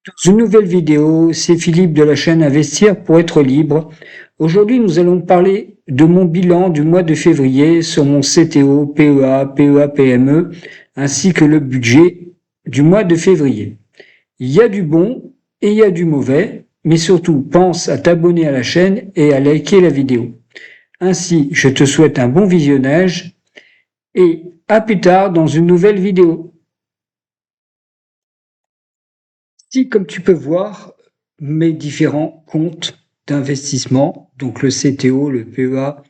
Dans une nouvelle vidéo, c'est Philippe de la chaîne Investir pour être libre. Aujourd'hui, nous allons parler de mon bilan du mois de février sur mon CTO, PEA, PEA, PME, ainsi que le budget du mois de février. Il y a du bon et il y a du mauvais, mais surtout pense à t'abonner à la chaîne et à liker la vidéo. Ainsi, je te souhaite un bon visionnage et à plus tard dans une nouvelle vidéo. Ici, comme tu peux voir, mes différents comptes d'investissement, donc le CTO, le PEA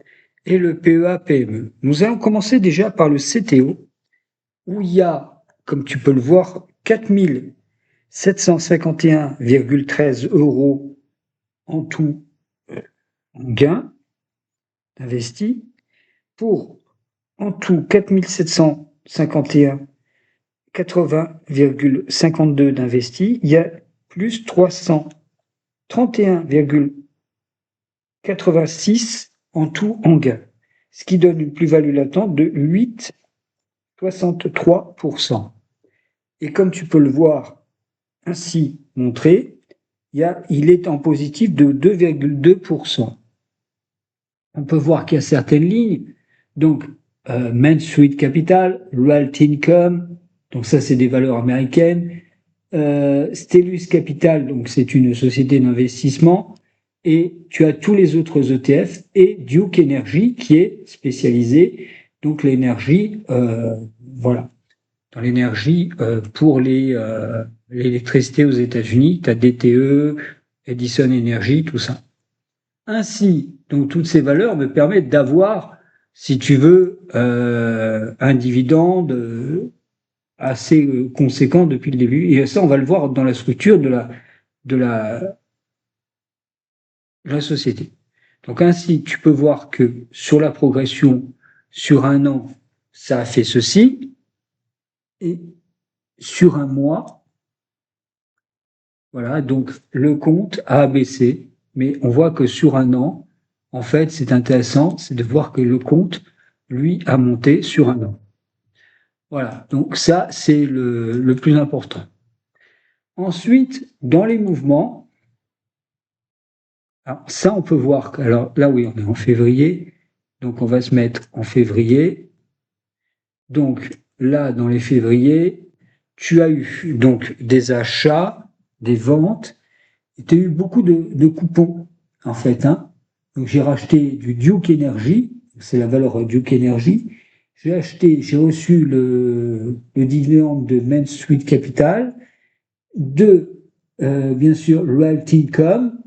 et le PEA-PME. Nous allons commencer déjà par le CTO, où il y a, comme tu peux le voir, 4 751,13 € en tout en gains investis, pour en tout 4 751,80,52 d'investis. Il y a plus 331,86 en tout en gains, ce qui donne une plus-value latente de 8,63%. Et comme tu peux le voir ainsi montré, il est en positif de 2,2%. On peut voir qu'il y a certaines lignes, donc Main Street Capital, Realty Income, donc ça c'est des valeurs américaines, Stellus Capital, donc c'est une société d'investissement, et tu as tous les autres ETF, et Duke Energy qui est spécialisé, donc l'énergie, voilà, dans l'énergie pour l'électricité aux États-Unis, tu as DTE, Edison Energy, tout ça. Ainsi, donc toutes ces valeurs me permettent d'avoir, si tu veux, un dividende assez conséquent depuis le début. Et ça, on va le voir dans la structure de la société. Donc ainsi, tu peux voir que sur la progression, sur un an, ça a fait ceci. Et sur un mois, voilà, donc le compte a baissé. Mais on voit que sur un an, en fait, c'est intéressant, c'est de voir que le compte, lui, a monté sur un an. Voilà, donc ça, c'est le plus important. Ensuite, dans les mouvements, alors ça, on peut voir, alors là, oui, on est en février, donc on va se mettre en février. Donc là, dans les février, tu as eu donc des achats, des ventes, et tu as eu beaucoup de coupons, en fait, hein. Donc j'ai racheté du Duke Energy, c'est la valeur Duke Energy. J'ai reçu le dividende de Main Street Capital, bien sûr, Realty Income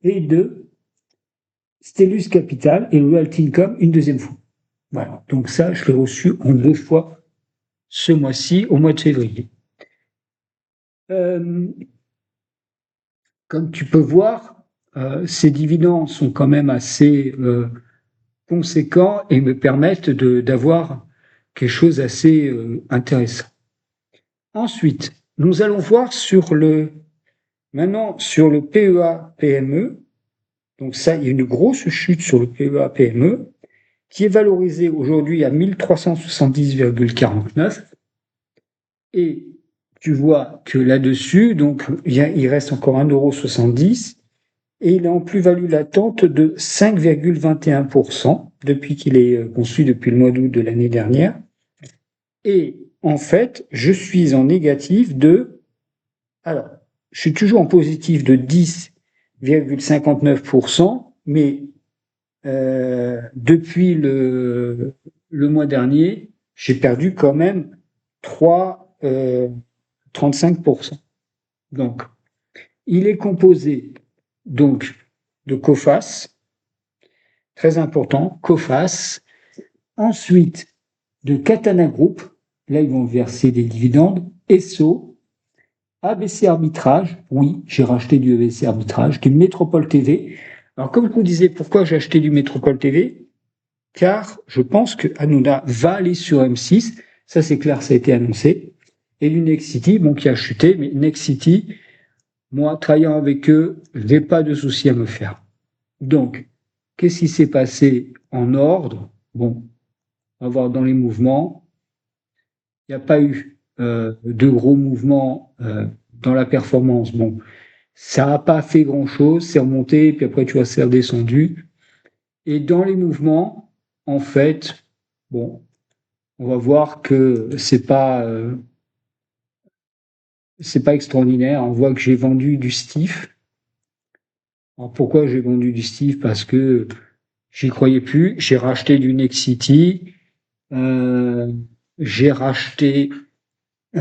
et de Stellus Capital et Realty Income une deuxième fois. Voilà, donc ça, je l'ai reçu en 2 fois ce mois-ci, au mois de février. Comme tu peux voir, ces dividendes sont quand même assez conséquents et me permettent d'avoir quelque chose d'assez intéressant. Ensuite, nous allons voir maintenant sur le PEA-PME. Donc ça, il y a une grosse chute sur le PEA-PME qui est valorisé aujourd'hui à 1370,49. Et tu vois que là-dessus, donc il reste encore 1,70 € et il est en plus-value latente de 5,21% depuis qu'il est construit depuis le mois d'août de l'année dernière. Et en fait, je suis en négatif alors, je suis toujours en positif de 10,59%, mais depuis le mois dernier, j'ai perdu quand même 35%. Donc, il est composé donc de Coface, très important, Coface. Ensuite, de Katana Group, là ils vont verser des dividendes, Esso, ABC Arbitrage, oui, j'ai racheté du ABC Arbitrage, du Métropole TV. Alors comme je vous disais, pourquoi j'ai acheté du Métropole TV? Car je pense que Hanouna va aller sur M6, ça c'est clair, ça a été annoncé. Et du Nexity, bon, qui a chuté, mais Nexity, moi, travaillant avec eux, je n'ai pas de souci à me faire. Donc, qu'est-ce qui s'est passé en ordre? Bon, on va voir dans les mouvements. Il n'y a pas eu de gros mouvements dans la performance. Bon, ça n'a pas fait grand-chose, c'est remonté, puis après, tu vois, c'est redescendu. Et dans les mouvements, en fait, bon, on va voir que c'est pas extraordinaire. On voit que j'ai vendu du stiff. Alors pourquoi j'ai vendu du stiff? Parce que j'y croyais plus. J'ai racheté du Nexity, j'ai racheté du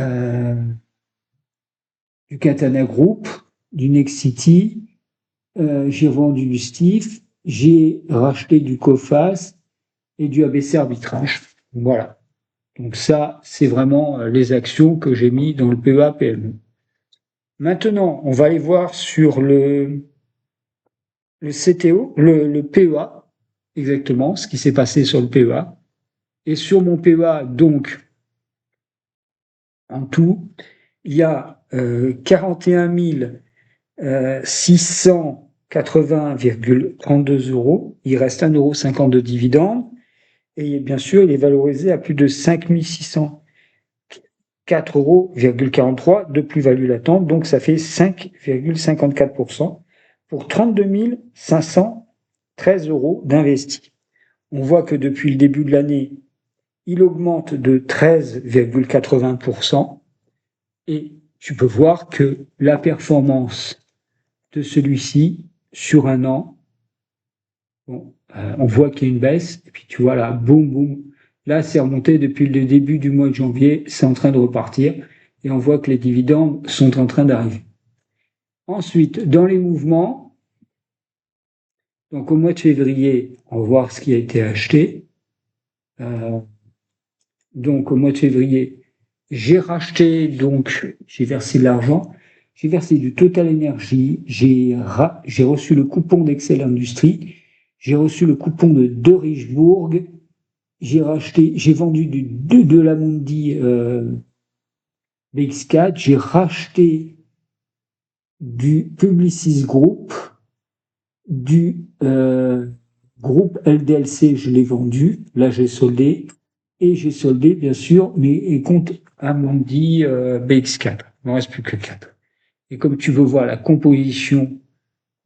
Katana Group, du Nexity, j'ai vendu du stiff, j'ai racheté du Coface et du ABC Arbitrage. Voilà. Donc ça, c'est vraiment les actions que j'ai mis dans le PEA-PME. Maintenant, on va aller voir sur le CTO, le PEA, exactement, ce qui s'est passé sur le PEA. Et sur mon PEA, donc, en tout, il y a 41 680,32 euros. Il reste 1,50 € de dividende. Et bien sûr, il est valorisé à plus de 5 604,43 € de plus-value latente. Donc, ça fait 5,54% pour 32 513 € d'investis. On voit que depuis le début de l'année, il augmente de 13,80%. Et tu peux voir que la performance de celui-ci sur un an, bon, on voit qu'il y a une baisse, et puis tu vois là, boum, boum, là c'est remonté depuis le début du mois de janvier, c'est en train de repartir, et on voit que les dividendes sont en train d'arriver. Ensuite, dans les mouvements, donc au mois de février, on va voir ce qui a été acheté. Donc au mois de février, j'ai racheté, donc j'ai versé de l'argent, j'ai versé du Total Energy, j'ai reçu le coupon d'Excel Industries, j'ai reçu le coupon de Richebourg, j'ai vendu de la Mundi BX4, j'ai racheté du Publicis Group, du groupe LDLC, je l'ai vendu, là j'ai soldé, et j'ai soldé bien sûr mes comptes Amundi BX4, il ne reste plus que 4. Et comme tu veux voir la composition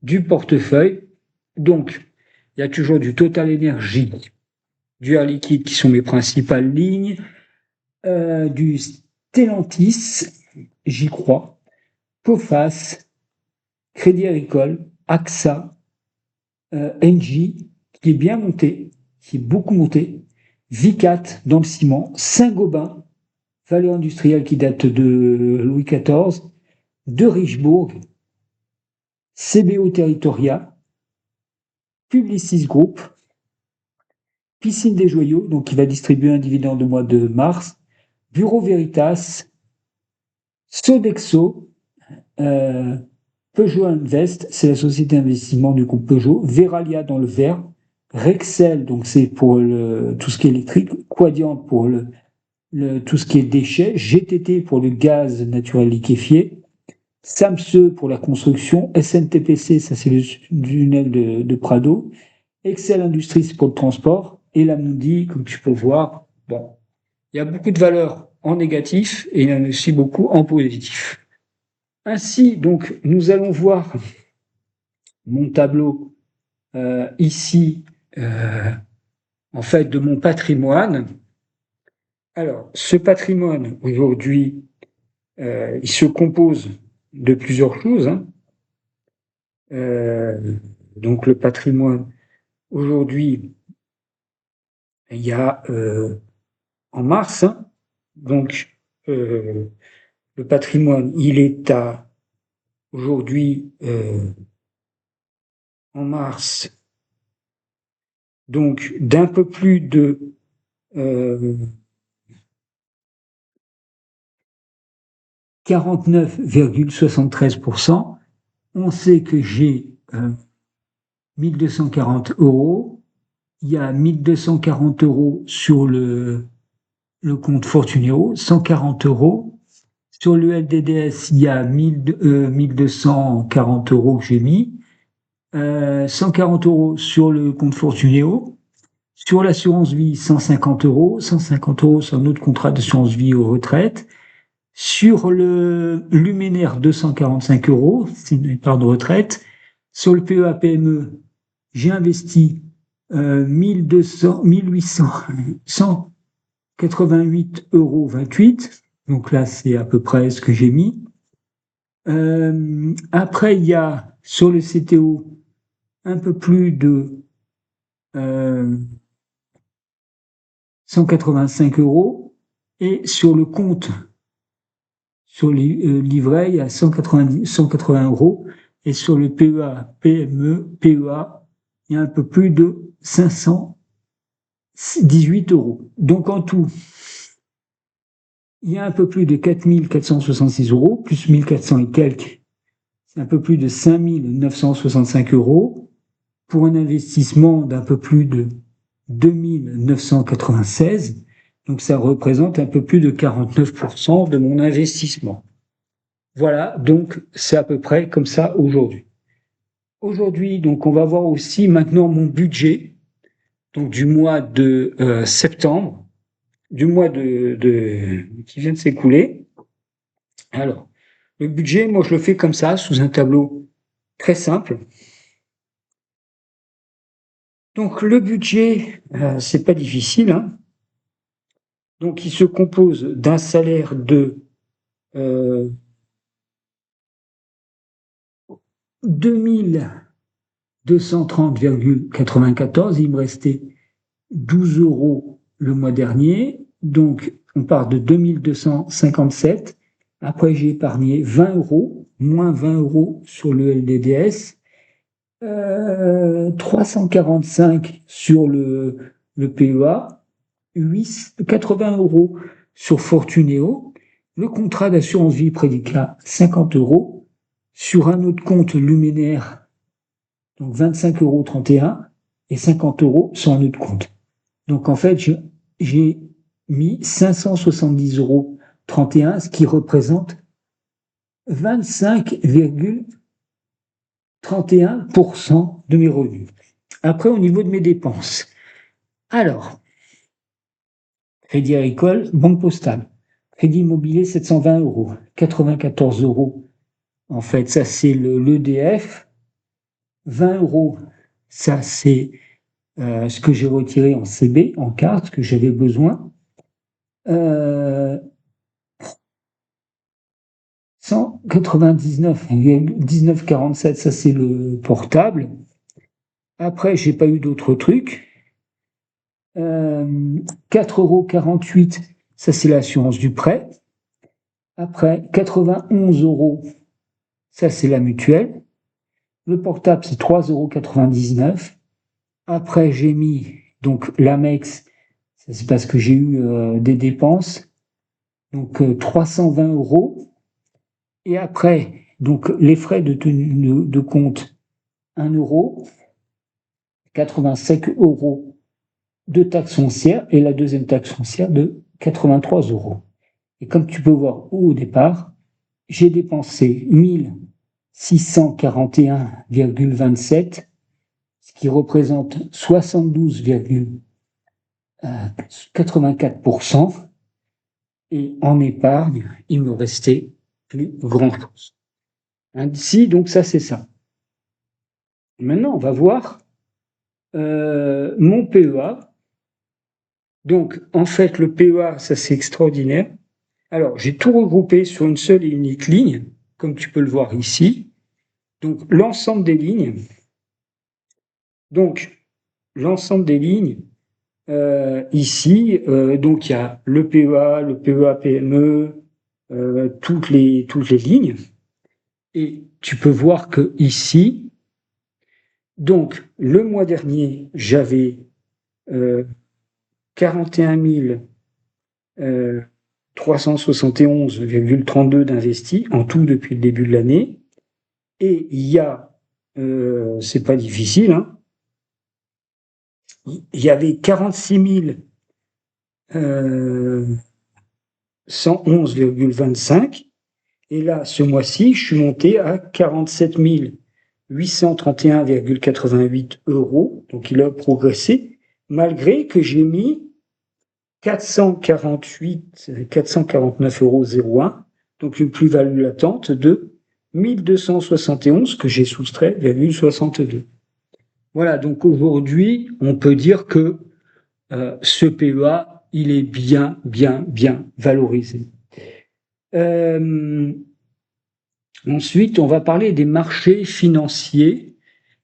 du portefeuille, donc il y a toujours du Total Energy, du Air Liquide qui sont mes principales lignes, du Stellantis, j'y crois, Coface, Crédit Agricole, AXA, Engie, qui est bien monté, qui est beaucoup monté, Vicat dans le ciment, Saint-Gobain, valeur industrielle qui date de Louis XIV, de Richebourg, CBO Territoria, Publicis Group, Piscine des Joyaux, donc qui va distribuer un dividende au mois de mars, Bureau Veritas, Sodexo, Peugeot Invest, c'est la société d'investissement du groupe Peugeot, Veralia dans le vert, Rexel, donc c'est pour tout ce qui est électrique, Quadient pour tout ce qui est déchets, GTT pour le gaz naturel liquéfié, Samseu pour la construction, SNTPC, ça c'est le tunnel de Prado, Excel Industries pour le transport, et la Mundi, comme tu peux voir, bon, il y a beaucoup de valeurs en négatif et il y en a aussi beaucoup en positif. Ainsi, donc, nous allons voir mon tableau ici, en fait, de mon patrimoine. Alors, ce patrimoine, aujourd'hui, il se compose de plusieurs choses. Donc, le patrimoine, aujourd'hui, il y a en mars, donc, le patrimoine, il est à, aujourd'hui, en mars, donc, d'un peu plus de 49,73%. On sait que j'ai 1240 €. Il y a 1240 € sur le compte Fortuneo, 140 €. Sur le LDDS, il y a 1240 € que j'ai mis. 140 € sur le compte Fortuneo. Sur l'assurance vie, 150 €. 150 € sur un autre contrat d'assurance vie aux retraites. Sur le luminaire, 245 €, c'est une épargne de retraite. Sur le PEA-PME, j'ai investi 188,28 €. Donc là, c'est à peu près ce que j'ai mis. Après, il y a sur le CTO un peu plus de 185 €. Et sur le compte, sur les livrets, il y a 180 €. Et sur le PEA, PME, PEA, il y a un peu plus de 518 €. Donc en tout, il y a un peu plus de 4 466 €, plus 1400 et quelques, c'est un peu plus de 5 965 €, pour un investissement d'un peu plus de 2 996. Donc ça représente un peu plus de 49% de mon investissement. Voilà, donc c'est à peu près comme ça aujourd'hui. Aujourd'hui, donc on va voir aussi maintenant mon budget, donc du mois de septembre, du mois qui vient de s'écouler. Alors, le budget, moi je le fais comme ça, sous un tableau très simple. Donc le budget, c'est pas difficile, hein. Donc il se compose d'un salaire de 2230,94 €. Il me restait 12 € le mois dernier, donc on part de 2257. Après, j'ai épargné 20 €, moins 20 € sur le LDDS, 345 sur le PEA, 80 € sur Fortunéo, le contrat d'assurance vie Prédicat, 50 € sur un autre compte luminaire, donc 25,31 € et 50 € sur un autre compte. Donc en fait, j'ai mis 570,31 €, ce qui représente 25,31% de mes revenus. Après, au niveau de mes dépenses. Alors, Crédit Agricole, Banque Postale, Crédit Immobilier, 720 €, 94 €. En fait, ça c'est l'EDF. 20 €, ça c'est ce que j'ai retiré en CB, en carte, que j'avais besoin. 199,47 €, ça c'est le portable. Après, j'ai pas eu d'autres trucs. 4,48 €, ça c'est l'assurance du prêt. Après, 91 €, ça c'est la mutuelle. Le portable, c'est 3,99 €. Après, j'ai mis donc l'Amex, ça c'est parce que j'ai eu des dépenses, donc 320 €. Et après, donc les frais de tenue de compte, 1 €, 85 € de taxe foncière, et la deuxième taxe foncière de 83 €. Et comme tu peux voir au départ, j'ai dépensé 1641,27 €, ce qui représente 72,84%. Et en épargne, il me restait plus grand-chose. Ainsi, donc ça, c'est ça. Maintenant, on va voir mon PEA. Donc, en fait, le PEA, ça c'est extraordinaire. Alors, j'ai tout regroupé sur une seule et unique ligne, comme tu peux le voir ici. Donc, l'ensemble des lignes. Donc, l'ensemble des lignes, ici, donc il y a le PEA, le PEA-PME, toutes les lignes. Et tu peux voir que ici, donc, le mois dernier, j'avais 41 371,32 € d'investis en tout depuis le début de l'année. Et il y a, c'est pas difficile, hein, il y avait 46 111,25 €. Et là, ce mois-ci, je suis monté à 47 831,88 €. Donc, il a progressé, malgré que j'ai mis 449,01 € donc une plus-value latente de 1271 que j'ai soustrait, 62. Voilà, donc aujourd'hui, on peut dire que ce PEA, il est bien valorisé. Ensuite, on va parler des marchés financiers.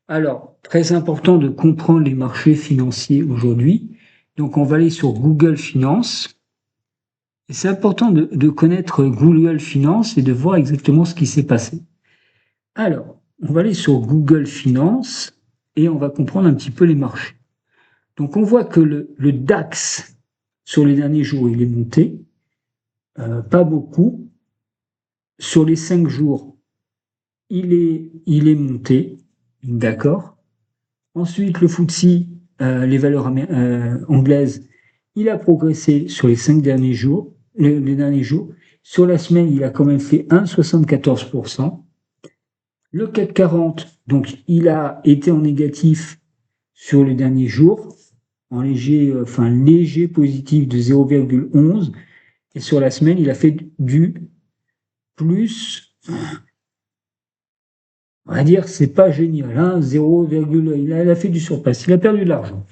Alors, très important de comprendre les marchés financiers aujourd'hui. Donc, on va aller sur Google Finance. Et c'est important de connaître Google Finance et de voir exactement ce qui s'est passé. Alors, on va aller sur Google Finance et on va comprendre un petit peu les marchés. Donc, on voit que le DAX, sur les derniers jours, il est monté. Pas beaucoup. Sur les 5 jours, il est monté. D'accord. Ensuite, le FTSE, les valeurs anglaises, il a progressé sur les 5 derniers jours. Les derniers jours. Sur la semaine, il a quand même fait 1,74%. Le CAC 40, donc, il a été en négatif sur les derniers jours, en léger positif de 0,11. Et sur la semaine, il a fait du plus. On va dire, c'est pas génial, hein, 0, il a fait du surplace, il a perdu de l'argent.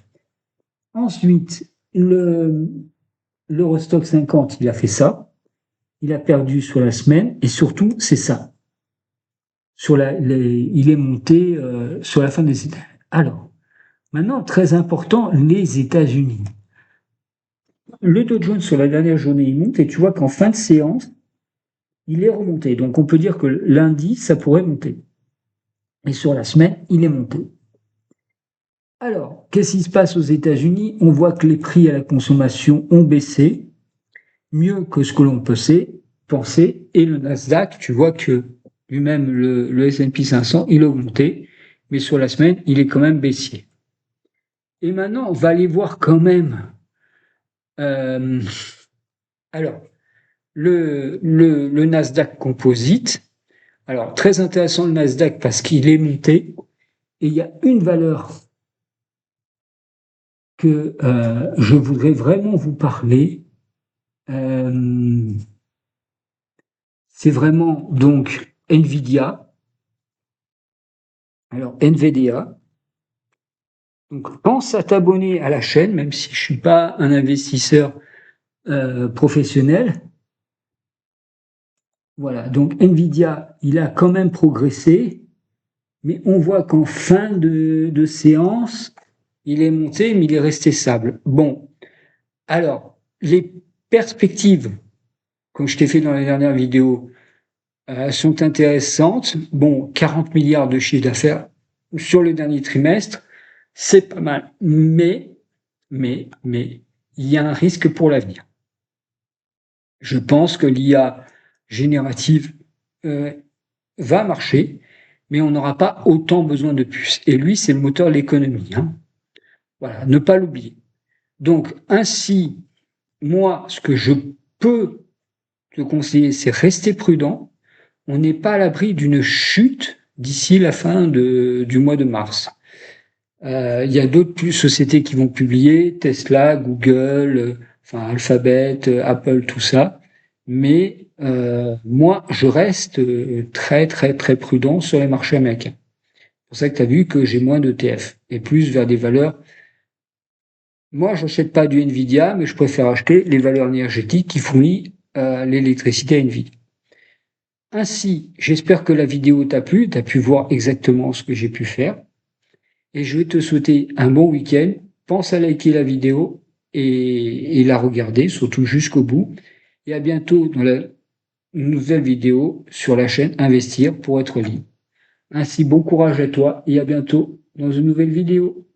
Ensuite, l'Eurostoxx 50, il a fait ça, il a perdu sur la semaine, et surtout, c'est ça. Il est monté sur la fin des États. Alors, maintenant, très important, les États-Unis. Le Dow Jones, sur la dernière journée, il monte, et tu vois qu'en fin de séance, il est remonté. Donc, on peut dire que lundi, ça pourrait monter. Et sur la semaine, il est monté. Alors, qu'est-ce qui se passe aux États-Unis? On voit que les prix à la consommation ont baissé, mieux que ce que l'on peut penser. Et le Nasdaq, tu vois que lui-même, le S&P 500, il a augmenté, mais sur la semaine, il est quand même baissier. Et maintenant, on va aller voir quand même. Alors, le Nasdaq Composite. Alors, très intéressant le Nasdaq parce qu'il est monté. Et il y a une valeur que je voudrais vraiment vous parler. C'est vraiment donc Nvidia. Alors Nvidia. Donc pense à t'abonner à la chaîne, même si je suis pas un investisseur professionnel. Voilà, donc Nvidia, il a quand même progressé, mais on voit qu'en fin de séance, il est monté, mais il est resté stable. Bon, alors les perspectives, comme je t'ai fait dans la dernière vidéo, sont intéressantes. Bon, 40 milliards de chiffre d'affaires sur le dernier trimestre, c'est pas mal. Mais, il y a un risque pour l'avenir. Je pense que l'IA générative va marcher, mais on n'aura pas autant besoin de puces. Et lui, c'est le moteur de l'économie. Hein. Voilà, ne pas l'oublier. Donc, ainsi, moi, ce que je peux te conseiller, c'est rester prudent. On n'est pas à l'abri d'une chute d'ici la fin du mois de mars. Il y a d'autres sociétés qui vont publier, Tesla, Google, Alphabet, Apple, tout ça. Mais moi, je reste très prudent sur les marchés américains. C'est pour ça que tu as vu que j'ai moins d'ETF et plus vers des valeurs. Moi, je n'achète pas du Nvidia, mais je préfère acheter les valeurs énergétiques qui fournissent l'électricité à Nvidia. Ainsi, j'espère que la vidéo t'a plu, tu as pu voir exactement ce que j'ai pu faire. Et je vais te souhaiter un bon week-end. Pense à liker la vidéo et la regarder, surtout jusqu'au bout. Et à bientôt dans la nouvelle vidéo sur la chaîne Investir pour être libre. Ainsi, bon courage à toi et à bientôt dans une nouvelle vidéo.